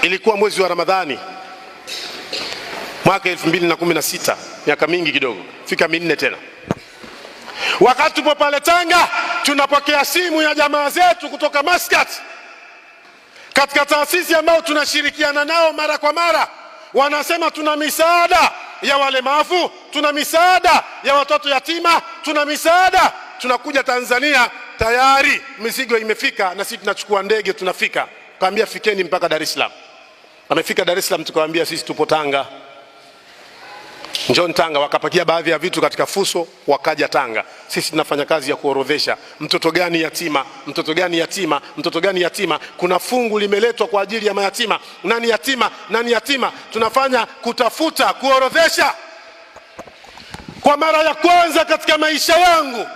ilikuwa mwezi wa Ramadhani mwaka 2016, miaka mingi kidogo, fika minne tena. Wakati tupo pale Tanga, tunapokea simu ya jamaa zetu kutoka Muscat, katika taasisi ambayo tunashirikiana nao mara kwa mara. Wanasema tuna misaada ya walemavu, tuna misaada ya watoto yatima, tuna misaada. Tunakuja Tanzania, tayari mizigo imefika, na sisi tunachukua ndege tunafika. Kaambia fikeni mpaka Dar es Salaam. Amefika Dar es Salaam, tukawaambia sisi tupo Tanga, njoo Tanga. Wakapakia baadhi ya vitu katika fuso, wakaja Tanga. Sisi tunafanya kazi ya kuorodhesha mtoto gani yatima, mtoto gani yatima, mtoto gani yatima. Kuna fungu limeletwa kwa ajili ya mayatima, nani yatima, nani yatima. Tunafanya kutafuta, kuorodhesha. Kwa mara ya kwanza katika maisha yangu,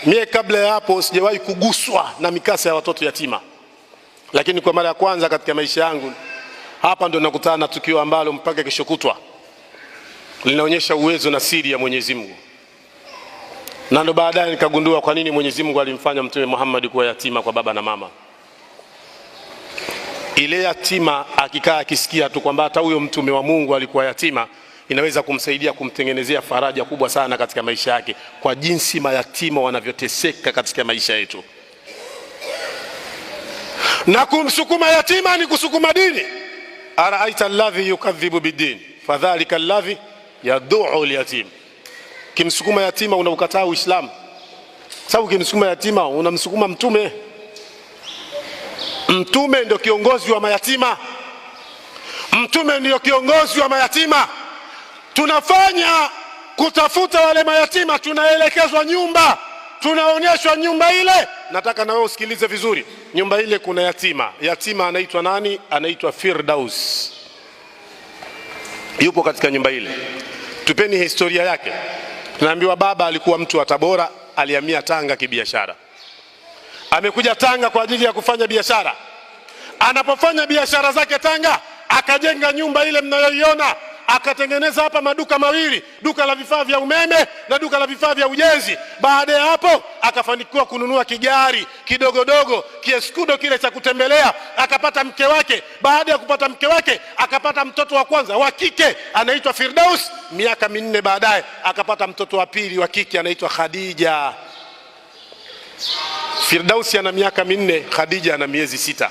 mie kabla ya hapo sijawahi kuguswa na mikasa ya watoto yatima, lakini kwa mara ya kwanza katika maisha yangu hapa ndo nakutana na tukio ambalo mpaka kesho kutwa linaonyesha uwezo na siri ya Mwenyezi Mungu. Na ndo baadaye nikagundua kwa nini Mwenyezi Mungu alimfanya Mtume Muhammad kuwa yatima kwa baba na mama. Ile yatima akikaa akisikia tu kwamba hata huyo mtume wa Mungu alikuwa yatima, inaweza kumsaidia kumtengenezea faraja kubwa sana katika maisha yake, kwa jinsi mayatima wanavyoteseka katika maisha yetu. Na kumsukuma yatima ni kusukuma dini. Araaita alladhi yukadhibu bidin fadhalika alladhi yad'u al-yatim. Kimsukuma yatima unaukataa Uislamu, sababu kimsukuma yatima unamsukuma mtume. Mtume ndio kiongozi wa mayatima, mtume ndio kiongozi wa mayatima. Tunafanya kutafuta wale mayatima, tunaelekezwa nyumba, tunaonyeshwa nyumba ile. Nataka na wewe usikilize vizuri. Nyumba ile kuna yatima. Yatima anaitwa nani? Anaitwa Firdaus. Yupo katika nyumba ile. Tupeni historia yake. Tunaambiwa baba alikuwa mtu wa Tabora, alihamia Tanga kibiashara. Amekuja Tanga kwa ajili ya kufanya biashara. Anapofanya biashara zake Tanga, akajenga nyumba ile mnayoiona. Akatengeneza hapa maduka mawili, duka la vifaa vya umeme na duka la vifaa vya ujenzi. Baada ya hapo akafanikiwa kununua kigari kidogodogo, kieskudo kile cha kutembelea. Akapata mke wake. Baada ya kupata mke wake akapata mtoto wa kwanza wa kike anaitwa Firdaus. Miaka minne baadaye akapata mtoto wa pili wa kike anaitwa Khadija. Firdaus ana miaka minne, Khadija ana miezi 6.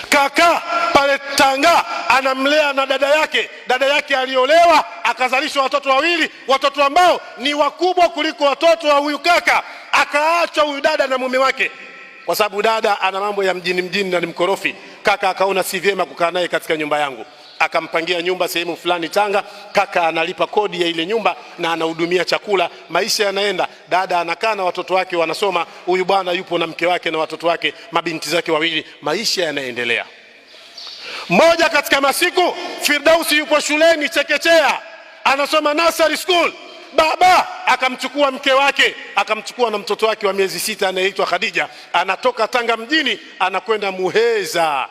Kaka pale Tanga anamlea na dada yake. Dada yake aliolewa, akazalishwa watoto wawili, watoto ambao ni wakubwa kuliko watoto wa huyu kaka. Akaacha huyu dada na mume wake, kwa sababu dada ana mambo ya mjini na ni mkorofi. Kaka akaona si vyema kukaa naye katika nyumba yangu, akampangia nyumba sehemu fulani Tanga. Kaka analipa kodi ya ile nyumba na anahudumia chakula. Maisha yanaenda, dada anakaa na watoto wake wanasoma, huyu bwana yupo na mke wake na watoto wake, mabinti zake wawili. Maisha yanaendelea. Moja katika masiku Firdausi yupo shuleni chekechea, anasoma nursery school. Baba akamchukua mke wake, akamchukua na mtoto wake wa miezi 6 anayeitwa Khadija. Anatoka Tanga mjini anakwenda Muheza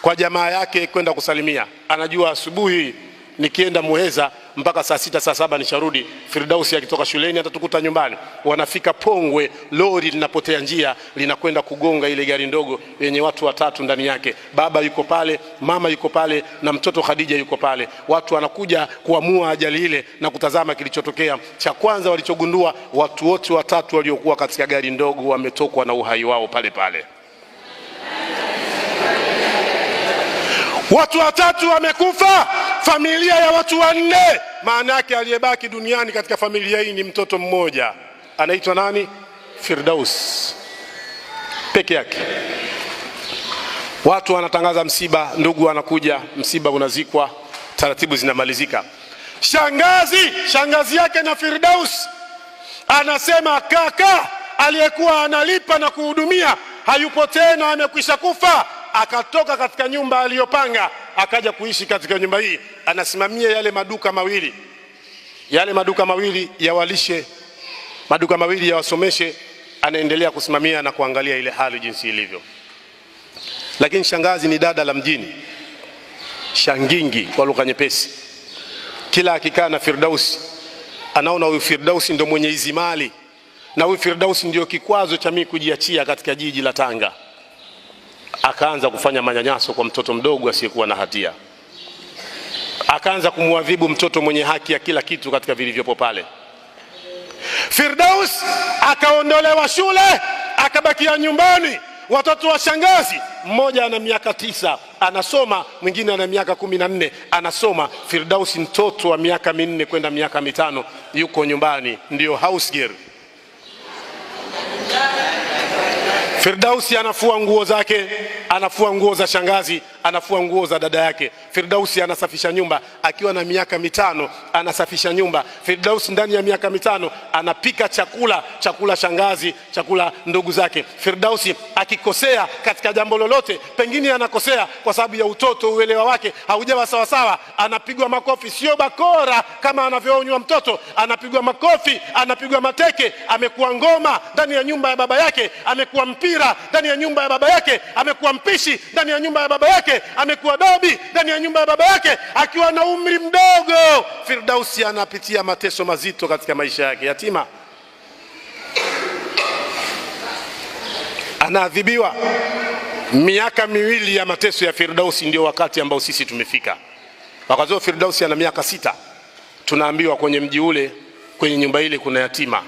kwa jamaa yake kwenda kusalimia. Anajua asubuhi nikienda Muheza mpaka saa 6 saa 7 nisharudi. Firdausi akitoka shuleni atatukuta nyumbani. Wanafika Pongwe, lori linapotea njia, linakwenda kugonga ile gari ndogo yenye watu 3 ndani yake. Baba yuko pale, mama yuko pale, na mtoto Khadija yuko pale. Watu wanakuja kuamua ajali ile na kutazama kilichotokea. Cha kwanza walichogundua, watu wote 3 waliokuwa katika gari ndogo wametokwa na uhai wao pale pale. Watu 3 wamekufa, familia ya watu 4. Maana yake aliyebaki duniani katika familia hii ni mtoto mmoja, anaitwa nani? Firdaus peke yake. Watu wanatangaza msiba, ndugu wanakuja, msiba unazikwa, taratibu zinamalizika. Shangazi yake na Firdaus anasema kaka aliyekuwa analipa na kuhudumia hayupo tena, amekwisha kufa. Akatoka katika nyumba aliyopanga akaja kuishi katika nyumba hii. Anasimamia yale maduka mawili, yale maduka mawili ya walishe, maduka mawili ya wasomeshe. Anaendelea kusimamia na kuangalia ile hali jinsi ilivyo. Lakini shangazi ni dada la mjini, shangingi kwa lugha nyepesi. Kila akikaa na Firdaus anaona huyu Firdaus ndio mwenye hizi mali, na huyu Firdaus ndio kikwazo cha mimi kujiachia katika jiji la Tanga. akaanza kufanya manyanyaso kwa mtoto mdogo asiyekuwa na hatia, akaanza kumwadhibu mtoto mwenye haki ya kila kitu katika vilivyopo pale. Firdaus akaondolewa shule, akabakia nyumbani. Watoto wa shangazi, mmoja ana miaka 9 anasoma, mwingine ana miaka 14 anasoma. Firdaus mtoto wa miaka 4 kwenda miaka 5 yuko nyumbani, ndio house girl. Firdausi anafua nguo zake, anafua nguo za shangazi, anafua nguo za dada yake. Firdausi anasafisha nyumba akiwa na miaka 5, anasafisha nyumba. Firdausi ndani ya miaka 5 anapika chakula shangazi, chakula ndugu zake. Firdausi akikosea katika jambo lolote, pengine anakosea kwa sababu ya utoto, uelewa wake haujawa sawa sawa, anapigwa makofi, sio bakora kama anavyoonywa mtoto, anapigwa makofi, anapigwa mateke. Amekuwa ngoma ndani ya nyumba ya baba yake, amekuwa mpira ndani ya nyumba ya baba yake, amekuwa mpishi ndani ya nyumba ya baba yake, amekuwa dobi ndani ya nyumba ya baba yake. Akiwa na umri mdogo, Firdausi anapitia mateso mazito katika maisha yake. Yatima anaadhibiwa. Miaka 2 ya mateso ya Firdausi ndio wakati ambao sisi tumefika. Wakati huo Firdausi ana miaka 6, tunaambiwa kwenye mji ule, kwenye nyumba ile kuna yatima.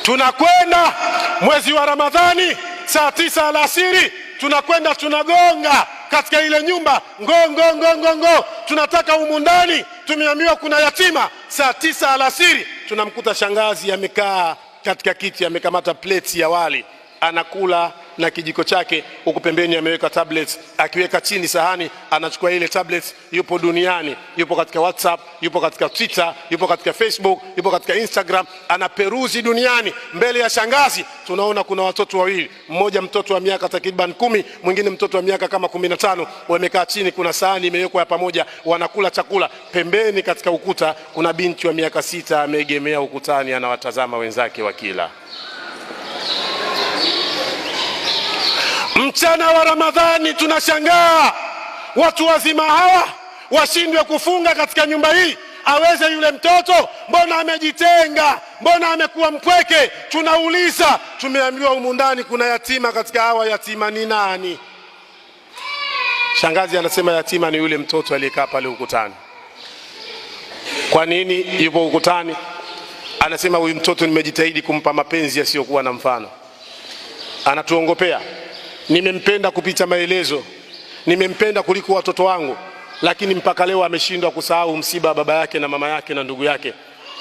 Tunakwenda mwezi wa Ramadhani saa 9 alasiri, tunakwenda tunagonga katika ile nyumba, ngo, tunataka humu ndani. Tumeambiwa kuna yatima. Saa 9 alasiri tunamkuta shangazi amekaa katika kiti, amekamata plate ya wali, anakula na kijiko chake, huko pembeni ameweka tablets. Akiweka chini sahani, anachukua ile tablets. Yupo duniani, yupo katika WhatsApp, yupo katika Twitter, yupo katika Facebook, yupo katika Instagram, anaperuzi duniani. Mbele ya shangazi tunaona kuna watoto wawili, mmoja mtoto wa miaka takriban 10, mwingine mtoto wa miaka kama 15, wamekaa chini. Kuna sahani imewekwa ya pamoja, wanakula chakula. Pembeni katika ukuta kuna binti wa miaka 6 ameegemea ukutani, anawatazama wenzake wakila. Mchana wa Ramadhani tunashangaa watu wazima hawa washindwe kufunga katika nyumba hii. Aweze yule mtoto, mbona amejitenga, mbona amekuwa mpweke? Tunauliza. Tumeambiwa humu ndani kuna yatima. Katika hawa yatima ni nani? Shangazi anasema yatima ni yule mtoto aliyekaa pale ukutani. Kwa nini yupo ukutani? Anasema huyu mtoto nimejitahidi kumpa mapenzi yasiyokuwa na mfano, anatuongopea. Nimempenda kupita maelezo, nimempenda kuliko watoto wangu, lakini mpaka leo ameshindwa kusahau msiba wa baba yake na mama yake na ndugu yake.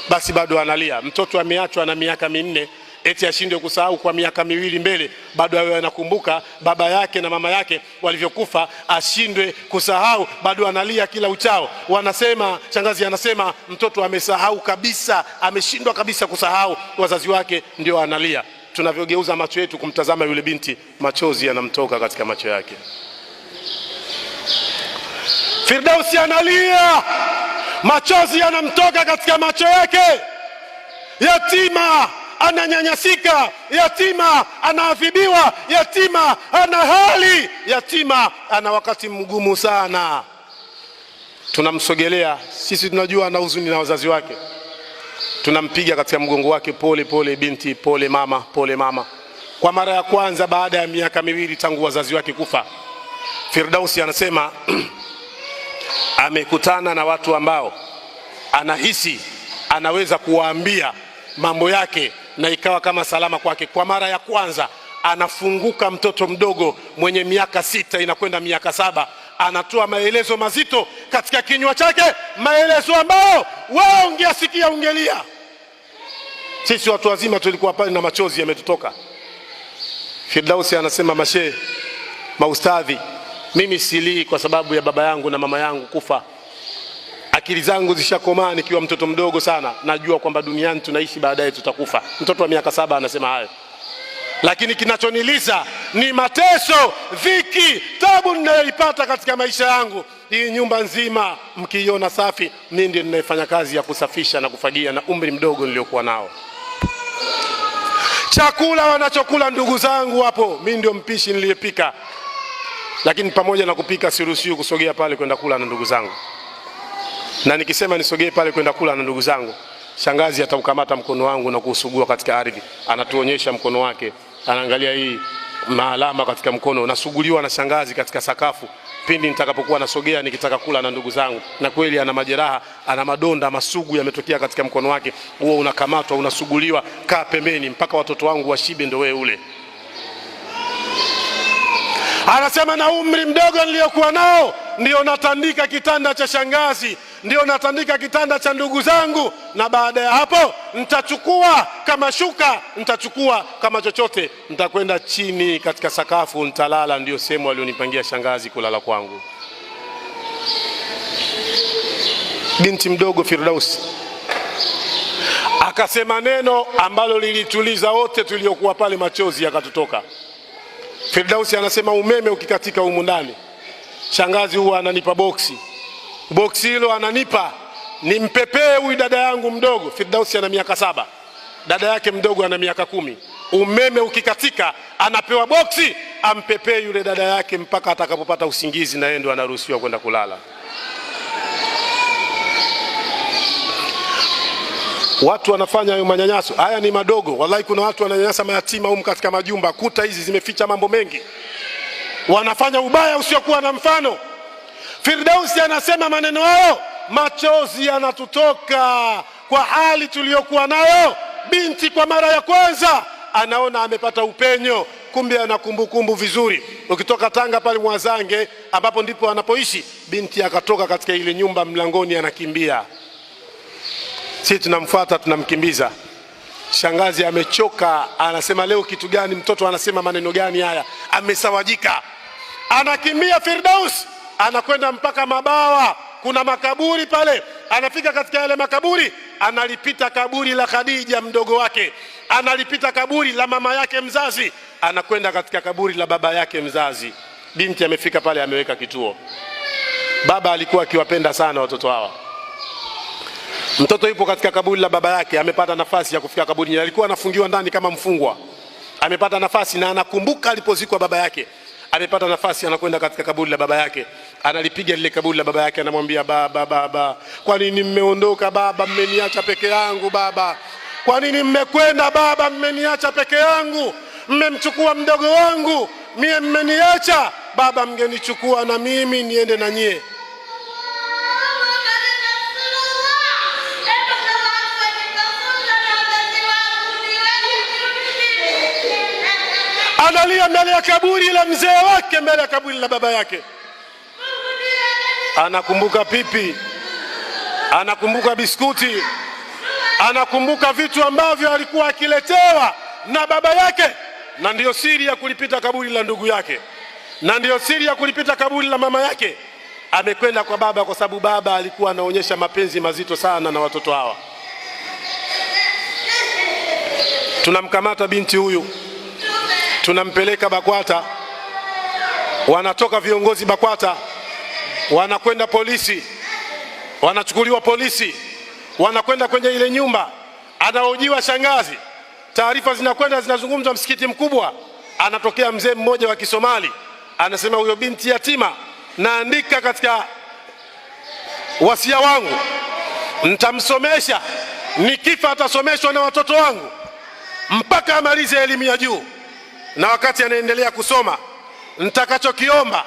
Basi bado analia. Mtoto ameachwa na miaka 4, eti ashindwe kusahau kwa miaka 2 mbele, bado awe anakumbuka baba yake na mama yake walivyokufa, ashindwe kusahau, bado analia kila uchao. Wanasema, shangazi anasema mtoto amesahau kabisa, ameshindwa kabisa kusahau wazazi wake, ndio analia. Tunavyogeuza macho yetu kumtazama yule binti, machozi yanamtoka katika macho yake. Firdausi analia, machozi yanamtoka katika macho yake. Yatima ananyanyasika, yatima anaadhibiwa, yatima ana hali, yatima ana wakati mgumu sana. Tunamsogelea, sisi tunajua ana huzuni na wazazi wake, tunampiga katika mgongo wake, pole pole binti, pole mama, pole mama. Kwa mara ya kwanza baada ya miaka 2 tangu wazazi wake kufa, Firdausi anasema amekutana na watu ambao anahisi anaweza kuwaambia mambo yake na ikawa kama salama kwake. Kwa mara ya kwanza anafunguka mtoto mdogo mwenye miaka 6 inakwenda miaka 7, anatoa maelezo mazito katika kinywa chake, maelezo ambayo wao ungesikia ungelia. Sisi watu wazima tulikuwa pale na machozi yametutoka. Firdausi anasema, mashehe, maustadhi, mimi silii kwa sababu ya baba yangu na mama yangu kufa. Akili zangu zishakomaa nikiwa mtoto mdogo sana, najua kwamba duniani tunaishi, baadaye tutakufa. Mtoto wa miaka 7 anasema hayo. Lakini kinachoniliza ni mateso, dhiki, tabu ninayoipata katika maisha yangu. Hii nyumba nzima mkiiona safi, mimi ndiye ninayefanya kazi ya kusafisha na kufagia na umri mdogo niliokuwa nao. Chakula wanachokula ndugu zangu hapo, mimi ndio mpishi niliyepika. Lakini pamoja na kupika siruhusiwi kusogea pale kwenda kula na ndugu zangu. Na nikisema nisogee pale kwenda kula na ndugu zangu, shangazi ataukamata mkono wangu na kuusugua katika ardhi. Anatuonyesha mkono wake, anaangalia hii maalama katika mkono, nasuguliwa na shangazi katika sakafu pindi nitakapokuwa nasogea nikitaka kula na ndugu zangu, na kweli ana majeraha, ana madonda masugu yametokea katika mkono wake. Huo unakamatwa, unasuguliwa, kaa pembeni mpaka watoto wangu washibe ndio wewe ule. Anasema na umri mdogo niliokuwa nao ndio natandika kitanda cha shangazi, ndio natandika kitanda cha ndugu zangu, na baada ya hapo nitachukua kama shuka, nitachukua kama chochote, nitakwenda chini katika sakafu nitalala. Ndio sehemu alionipangia shangazi kulala kwangu. Binti mdogo Firdaus akasema neno ambalo lilituliza wote tuliokuwa pale, machozi yakatutoka. Firdaus anasema umeme ukikatika humu ndani, shangazi huwa ananipa boksi hilo ananipa nimpepee huyu dada yangu mdogo. Firdaus ana miaka 7, dada yake mdogo ana miaka 10. Umeme ukikatika anapewa boksi ampepee yule dada yake mpaka atakapopata usingizi, na yeye ndo anaruhusiwa kwenda kulala. Watu wanafanya hayo manyanyaso, haya ni madogo. Wallahi kuna watu wananyanyasa mayatima humu katika majumba, kuta hizi zimeficha mambo mengi, wanafanya ubaya usiokuwa na mfano. Firdaus anasema maneno hayo, machozi yanatutoka kwa hali tuliyokuwa nayo. Binti kwa mara ya kwanza anaona amepata upenyo, kumbe ana kumbukumbu vizuri. Ukitoka Tanga pale Mwazange ambapo ndipo anapoishi, binti akatoka katika ile nyumba, mlangoni anakimbia. Sisi tunamfuata, tunamkimbiza. Shangazi amechoka, anasema leo kitu gani, mtoto anasema maneno gani haya, amesawajika. Anakimbia Firdaus, anakwenda mpaka Mabawa, kuna makaburi pale. Anafika katika yale makaburi, analipita kaburi la Khadija mdogo wake, analipita kaburi la mama yake mzazi, anakwenda katika kaburi la baba yake mzazi. Binti amefika pale, ameweka kituo. Baba alikuwa akiwapenda sana watoto hawa. Mtoto yupo katika kaburi la baba yake, amepata nafasi ya kufika kaburi. Alikuwa anafungiwa ndani kama mfungwa, amepata nafasi na anakumbuka alipozikwa baba yake. Amepata nafasi, anakwenda katika kaburi la baba yake, analipiga lile kaburi la baba yake, anamwambia baba, kwa nini mmeondoka baba, mmeniacha peke yangu baba? Kwa nini mmekwenda baba, mmeniacha peke yangu? Mmemchukua mdogo wangu, mie mmeniacha baba, mngenichukua na mimi niende na nyie. Analia mbele ya kaburi la mzee wake, mbele ya kaburi la baba yake. Anakumbuka pipi, anakumbuka biskuti, anakumbuka vitu ambavyo alikuwa akiletewa na baba yake. Na ndiyo siri ya kulipita kaburi la ndugu yake, na ndiyo siri ya kulipita kaburi la mama yake. Amekwenda kwa baba kwa sababu baba alikuwa anaonyesha mapenzi mazito sana na watoto hawa. Tunamkamata binti huyu, tunampeleka BAKWATA. Wanatoka viongozi BAKWATA, wanakwenda polisi, wanachukuliwa polisi, wanakwenda kwenye ile nyumba, anahojiwa shangazi. Taarifa zinakwenda zinazungumzwa msikiti mkubwa. Anatokea mzee mmoja wa Kisomali, anasema huyo binti yatima naandika katika wasia wangu, nitamsomesha, nikifa atasomeshwa na watoto wangu mpaka amalize elimu ya juu. Na wakati anaendelea kusoma, nitakachokiomba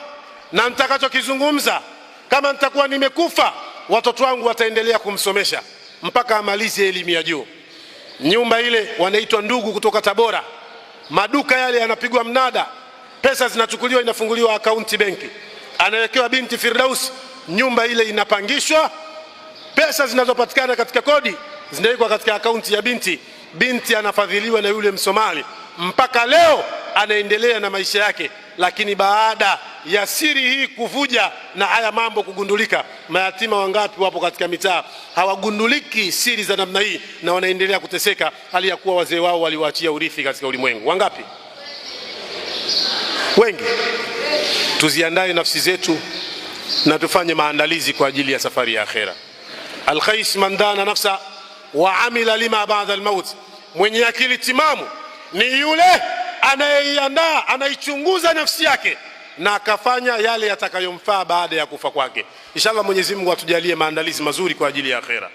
na nitakachokizungumza, kama nitakuwa nimekufa, watoto wangu wataendelea kumsomesha mpaka amalize elimu ya juu. Nyumba ile wanaitwa ndugu kutoka Tabora. Maduka yale yanapigwa mnada, pesa zinachukuliwa, inafunguliwa akaunti benki, anawekewa binti Firdaus. Nyumba ile inapangishwa, pesa zinazopatikana katika kodi zinawekwa katika akaunti ya binti. Binti anafadhiliwa na yule Msomali mpaka leo anaendelea na maisha yake. Lakini baada ya siri hii kuvuja na haya mambo kugundulika, mayatima wangapi wapo katika mitaa hawagunduliki siri za namna hii, na wanaendelea kuteseka hali ya kuwa wazee wao waliwaachia urithi katika ulimwengu. Wangapi? Wengi. Tuziandae nafsi zetu na tufanye maandalizi kwa ajili ya safari ya akhera. Alkhais man dana nafsa wa amila lima ba'da almaut, mwenye akili timamu ni yule anayeiandaa, anaichunguza nafsi yake na akafanya yale yatakayomfaa baada ya kufa kwake. Inshallah Mwenyezi Mungu atujalie maandalizi mazuri kwa ajili ya akhera.